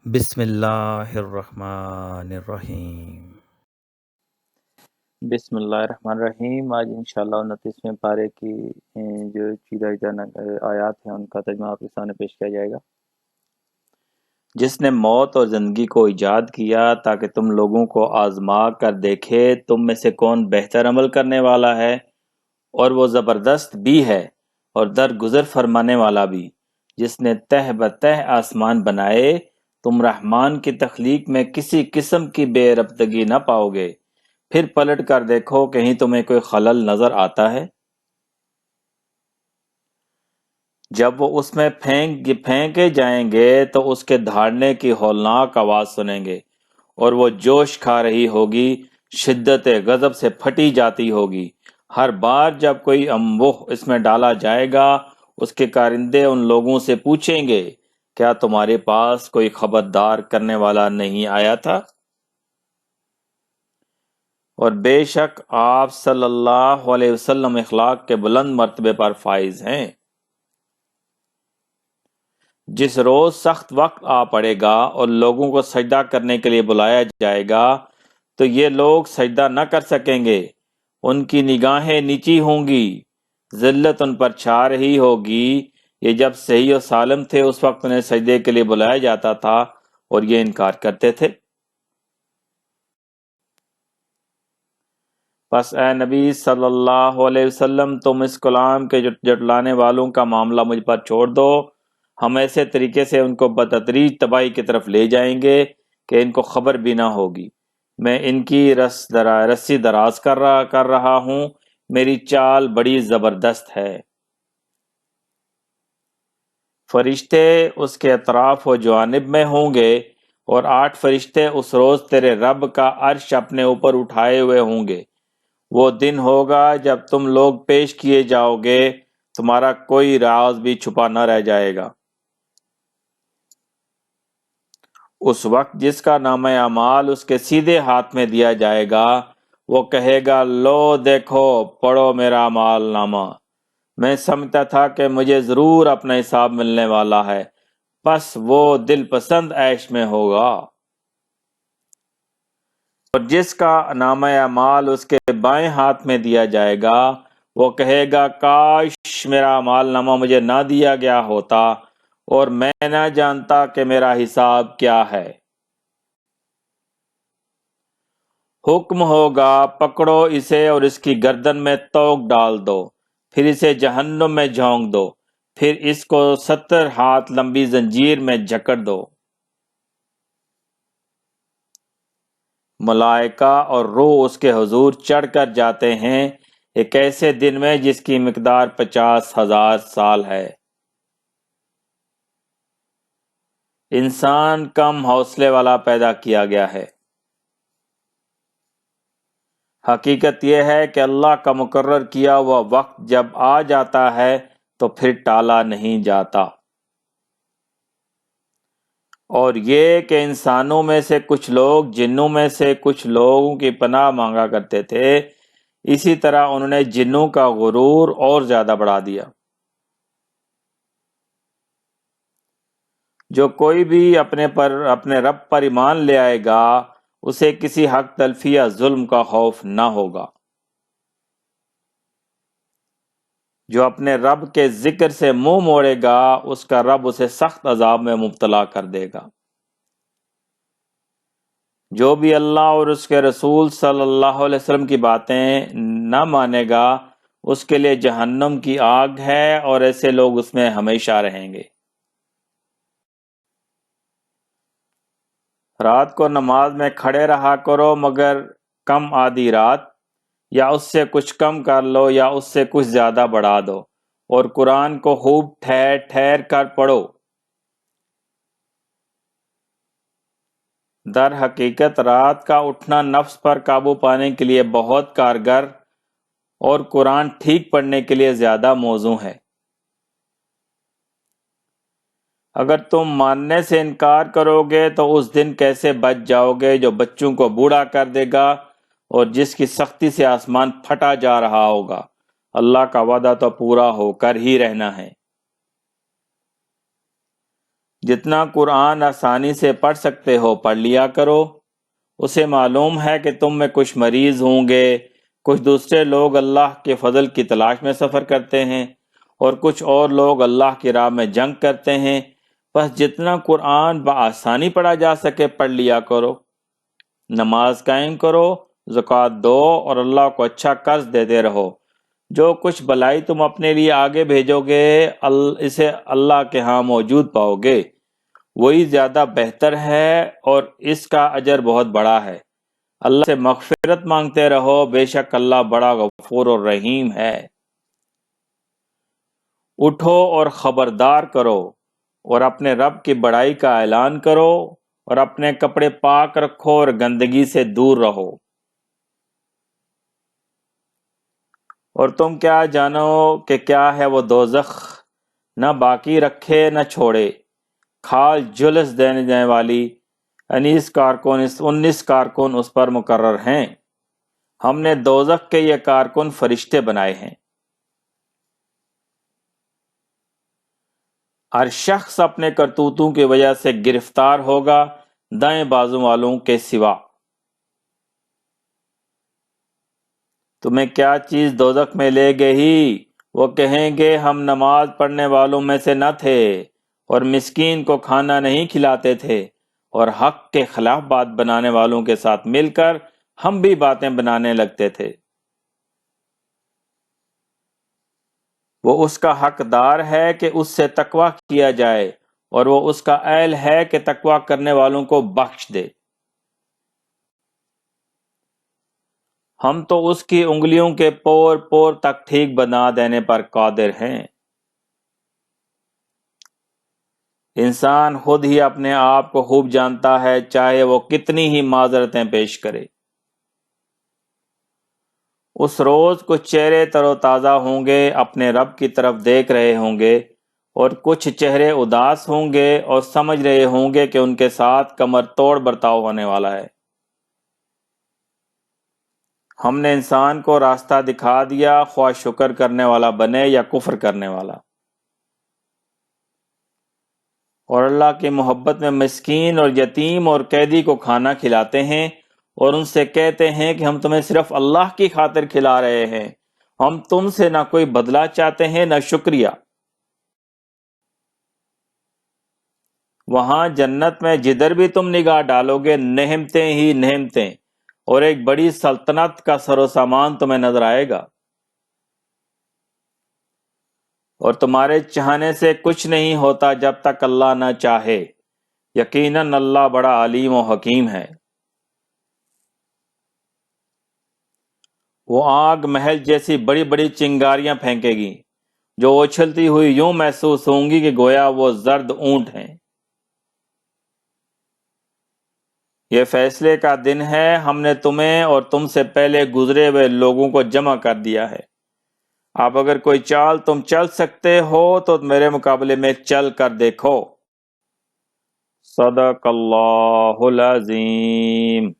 بسم اللہ الرحمن الرحیم۔ بسم اللہ الرحمن الرحیم۔ آج انشاءاللہ 29ویں پارے کی جو چیدہ آیات ہیں ان کا ترجمہ آپ کے سامنے پیش کیا جائے گا۔ جس نے موت اور زندگی کو ایجاد کیا تاکہ تم لوگوں کو آزما کر دیکھے تم میں سے کون بہتر عمل کرنے والا ہے، اور وہ زبردست بھی ہے اور درگزر فرمانے والا بھی۔ جس نے تہ بتہ آسمان بنائے، تم رحمان کی تخلیق میں کسی قسم کی بے ربطگی نہ پاؤ گے، پھر پلٹ کر دیکھو کہیں تمہیں کوئی خلل نظر آتا ہے۔ جب وہ اس میں پھینکے جائیں گے تو اس کے دھاڑنے کی ہولناک آواز سنیں گے، اور وہ جوش کھا رہی ہوگی، شدت غضب سے پھٹی جاتی ہوگی۔ ہر بار جب کوئی انبوہ اس میں ڈالا جائے گا، اس کے کارندے ان لوگوں سے پوچھیں گے، کیا تمہارے پاس کوئی خبردار کرنے والا نہیں آیا تھا؟ اور بے شک آپ صلی اللہ علیہ وسلم اخلاق کے بلند مرتبے پر فائز ہیں۔ جس روز سخت وقت آ پڑے گا اور لوگوں کو سجدہ کرنے کے لیے بلایا جائے گا تو یہ لوگ سجدہ نہ کر سکیں گے، ان کی نگاہیں نیچی ہوں گی، ذلت ان پر چھا رہی ہوگی۔ یہ جب صحیح و سالم تھے اس وقت انہیں سجدے کے لیے بلایا جاتا تھا اور یہ انکار کرتے تھے۔ پس اے نبی صلی اللہ علیہ وسلم، تم اس کلام کے جٹلانے والوں کا معاملہ مجھ پر چھوڑ دو۔ ہم ایسے طریقے سے ان کو بتدریج تباہی کی طرف لے جائیں گے کہ ان کو خبر بھی نہ ہوگی۔ میں ان کی رسی دراز کر رہا ہوں، میری چال بڑی زبردست ہے۔ فرشتے اس کے اطراف و جوانب میں ہوں گے، اور 8 فرشتے اس روز تیرے رب کا عرش اپنے اوپر اٹھائے ہوئے ہوں گے۔ وہ دن ہوگا جب تم لوگ پیش کیے جاؤ گے، تمہارا کوئی راز بھی چھپا نہ رہ جائے گا۔ اس وقت جس کا نامہ اعمال اس کے سیدھے ہاتھ میں دیا جائے گا، وہ کہے گا، لو دیکھو، پڑھو میرا اعمال نامہ۔ میں سمجھتا تھا کہ مجھے ضرور اپنا حساب ملنے والا ہے، پس وہ دل پسند عیش میں ہوگا۔ اور جس کا نامہ اعمال اس کے بائیں ہاتھ میں دیا جائے گا، وہ کہے گا، کاش میرا اعمال نامہ مجھے نہ دیا گیا ہوتا اور میں نہ جانتا کہ میرا حساب کیا ہے۔ حکم ہوگا، پکڑو اسے اور اس کی گردن میں توق ڈال دو، پھر اسے جہنم میں جھونک دو، پھر اس کو 70 ہاتھ لمبی زنجیر میں جکڑ دو۔ ملائکہ اور روح اس کے حضور چڑھ کر جاتے ہیں ایک ایسے دن میں جس کی مقدار 50,000 سال ہے۔ انسان کم حوصلے والا پیدا کیا گیا ہے۔ حقیقت یہ ہے کہ اللہ کا مقرر کیا ہوا وقت جب آ جاتا ہے تو پھر ٹالا نہیں جاتا۔ اور یہ کہ انسانوں میں سے کچھ لوگ جنوں میں سے کچھ لوگوں کی پناہ مانگا کرتے تھے، اسی طرح انہوں نے جنوں کا غرور اور زیادہ بڑھا دیا۔ جو کوئی بھی اپنے رب پر ایمان لے آئے گا، اسے کسی حق تلفی یا ظلم کا خوف نہ ہوگا۔ جو اپنے رب کے ذکر سے منہ موڑے گا، اس کا رب اسے سخت عذاب میں مبتلا کر دے گا۔ جو بھی اللہ اور اس کے رسول صلی اللہ علیہ وسلم کی باتیں نہ مانے گا، اس کے لیے جہنم کی آگ ہے اور ایسے لوگ اس میں ہمیشہ رہیں گے۔ رات کو نماز میں کھڑے رہا کرو، مگر کم آدھی رات، یا اس سے کچھ کم کر لو یا اس سے کچھ زیادہ بڑھا دو، اور قرآن کو خوب ٹھہر ٹھہر کر پڑھو۔ در حقیقت رات کا اٹھنا نفس پر قابو پانے کے لیے بہت کارگر اور قرآن ٹھیک پڑھنے کے لیے زیادہ موزوں ہے۔ اگر تم ماننے سے انکار کرو گے تو اس دن کیسے بچ جاؤ گے جو بچوں کو بوڑھا کر دے گا اور جس کی سختی سے آسمان پھٹا جا رہا ہوگا۔ اللہ کا وعدہ تو پورا ہو کر ہی رہنا ہے۔ جتنا قرآن آسانی سے پڑھ سکتے ہو پڑھ لیا کرو۔ اسے معلوم ہے کہ تم میں کچھ مریض ہوں گے، کچھ دوسرے لوگ اللہ کے فضل کی تلاش میں سفر کرتے ہیں، اور کچھ اور لوگ اللہ کی راہ میں جنگ کرتے ہیں۔ بس جتنا قرآن بآسانی پڑھا جا سکے پڑھ لیا کرو۔ نماز قائم کرو، زکوٰۃ دو، اور اللہ کو اچھا قرض دیتے رہو۔ جو کچھ بلائی تم اپنے لیے آگے بھیجو گے اسے اللہ کے ہاں موجود پاؤ گے، وہی زیادہ بہتر ہے اور اس کا اجر بہت بڑا ہے۔ اللہ سے مغفرت مانگتے رہو، بے شک اللہ بڑا غفور اور رحیم ہے۔ اٹھو اور خبردار کرو، اور اپنے رب کی بڑائی کا اعلان کرو، اور اپنے کپڑے پاک رکھو اور گندگی سے دور رہو۔ اور تم کیا جانو کہ کیا ہے وہ دوزخ، نہ باقی رکھے نہ چھوڑے، کھال جلس دینے والی 19 کارکن اس پر مقرر ہیں۔ ہم نے دوزخ کے یہ کارکن فرشتے بنائے ہیں۔ ہر شخص اپنے کرتوتوں کی وجہ سے گرفتار ہوگا، دائیں بازو والوں کے سوا۔ تمہیں کیا چیز دوزخ میں لے گئی؟ وہ کہیں گے ہم نماز پڑھنے والوں میں سے نہ تھے، اور مسکین کو کھانا نہیں کھلاتے تھے، اور حق کے خلاف بات بنانے والوں کے ساتھ مل کر ہم بھی باتیں بنانے لگتے تھے۔ وہ اس کا حقدار ہے کہ اس سے تقویٰ کیا جائے، اور وہ اس کا اہل ہے کہ تقویٰ کرنے والوں کو بخش دے۔ ہم تو اس کی انگلیوں کے پور پور تک ٹھیک بنا دینے پر قادر ہیں۔ انسان خود ہی اپنے آپ کو خوب جانتا ہے، چاہے وہ کتنی ہی معذرتیں پیش کرے۔ اس روز کچھ چہرے تر و تازہ ہوں گے، اپنے رب کی طرف دیکھ رہے ہوں گے، اور کچھ چہرے اداس ہوں گے اور سمجھ رہے ہوں گے کہ ان کے ساتھ کمر توڑ برتاؤ ہونے والا ہے۔ ہم نے انسان کو راستہ دکھا دیا، خواہ شکر کرنے والا بنے یا کفر کرنے والا۔ اور اللہ کی محبت میں مسکین اور یتیم اور قیدی کو کھانا کھلاتے ہیں، اور ان سے کہتے ہیں کہ ہم تمہیں صرف اللہ کی خاطر کھلا رہے ہیں، ہم تم سے نہ کوئی بدلہ چاہتے ہیں نہ شکریہ۔ وہاں جنت میں جدھر بھی تم نگاہ ڈالو گے نعمتیں ہی نعمتیں، اور ایک بڑی سلطنت کا سر و سامان تمہیں نظر آئے گا۔ اور تمہارے چاہنے سے کچھ نہیں ہوتا جب تک اللہ نہ چاہے، یقیناً اللہ بڑا علیم و حکیم ہے۔ وہ آگ محل جیسی بڑی بڑی چنگاریاں پھینکے گی، جو اچھلتی ہوئی یوں محسوس ہوں گی کہ گویا وہ زرد اونٹ ہیں۔ یہ فیصلے کا دن ہے، ہم نے تمہیں اور تم سے پہلے گزرے ہوئے لوگوں کو جمع کر دیا ہے۔ اب اگر کوئی چال تم چل سکتے ہو تو میرے مقابلے میں چل کر دیکھو۔ صدق اللہ العظیم۔